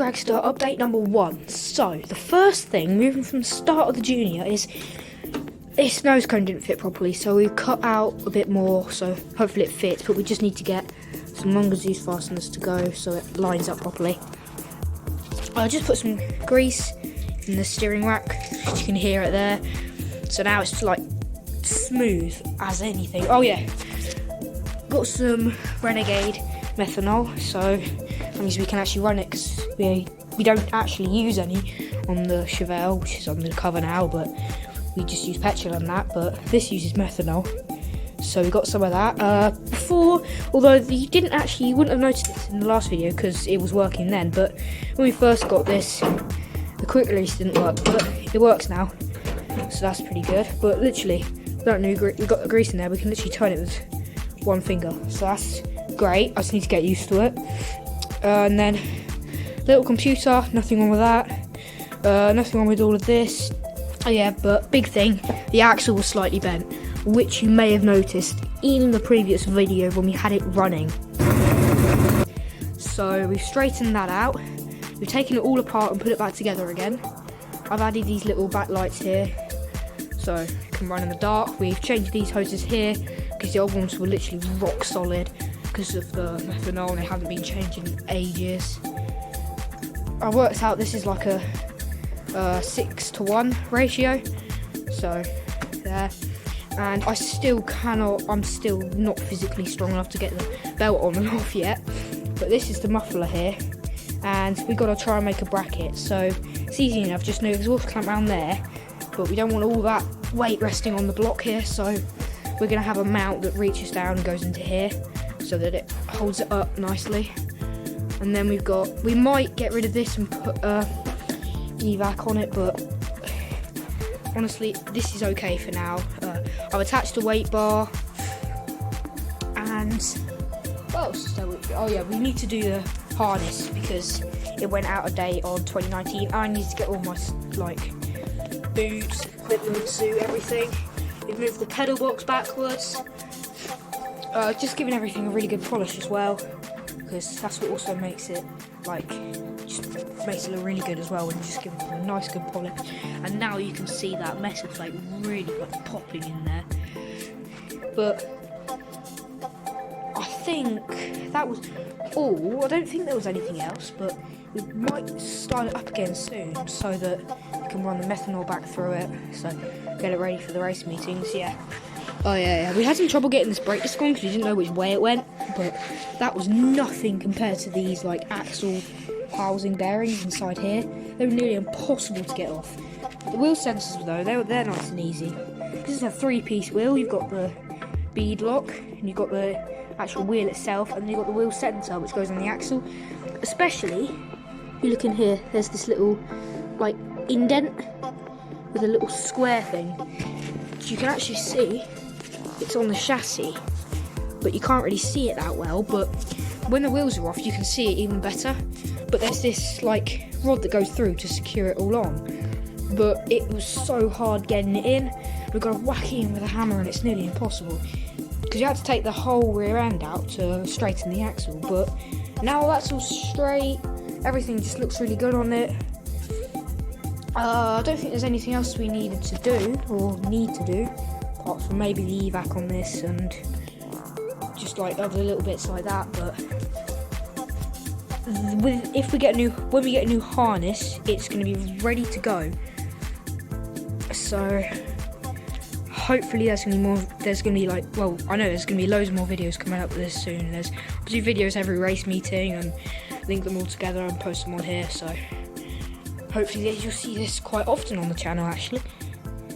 Dragster update number 1. So, the first thing, moving from the start of the junior, is this nose cone didn't fit properly, so we cut out a bit more, so hopefully it fits, but we just need to get some longer Zeus fasteners to go so it lines up properly. I just put some grease in the steering rack, as you can hear it there, so now it's like smooth as anything. Oh yeah, got some Renegade methanol, so that means we can actually run it, because we don't actually use any on the Chevelle, which is under the cover now, but we just use petrol on that. But this uses methanol, so we got some of that. Before, although you wouldn't have noticed this in the last video because it was working then, but when we first got this, the quick release didn't work, but it works now, so that's pretty good. But literally, we got the grease in there, we can literally turn it with one finger, so that's great. I just need to get used to it. And then little computer, nothing wrong with that, nothing wrong with all of this. Oh yeah, but big thing, the axle was slightly bent, which you may have noticed in the previous video when we had it running. So we've straightened that out, we've taken it all apart and put it back together again. I've added these little backlights here so it can run in the dark. We've changed these hoses here because the old ones were literally rock solid because of the methanol and they haven't been changed in ages. I worked out this is like a 6-to-1 ratio, so there. And I'm still not physically strong enough to get the belt on and off yet, but this is the muffler here, and we got to try and make a bracket. So it's easy enough, just no exhaust clamp around there, but we don't want all that weight resting on the block here, so we're going to have a mount that reaches down and goes into here so that it holds it up nicely. And then we might get rid of this and put evac on it, but honestly this is okay for now. I've attached a weight bar, and what else? Oh yeah, we need to do the harness because it went out of date on 2019. I need to get all my boots, equipment, suit, everything. We've moved the pedal box backwards, just giving everything a really good polish as well, because that's what also makes it makes it look really good as well when you just give it a nice good polish. And now you can see that metal plate really popping in there. But I think that was all. I don't think there was anything else, but we might start it up again soon so that we can run the methanol back through it, so get it ready for the race meetings. Yeah. Oh yeah, we had some trouble getting this brake disc on because we didn't know which way it went, but that was nothing compared to these axle housing bearings inside here. They were nearly impossible to get off. The wheel sensors though, they're nice and easy. This is a 3-piece wheel. You've got the bead lock, and you've got the actual wheel itself, and then you've got the wheel sensor which goes on the axle. Especially, you look in here, there's this little indent with a little square thing, which you can actually see. It's on the chassis, but you can't really see it that well, but when the wheels are off you can see it even better. But there's this rod that goes through to secure it all on, but it was so hard getting it in. We've got to whack it in with a hammer and it's nearly impossible because you had to take the whole rear end out to straighten the axle. But now that's all straight, everything just looks really good on it. I don't think there's anything else we needed to do or need to do apart from maybe the evac on this and just other little bits like that. But when we get a new harness, it's going to be ready to go. So hopefully there's going to be I know there's going to be loads more videos coming up with this soon. I'll do videos every race meeting and link them all together and post them on here, so hopefully you'll see this quite often on the channel actually.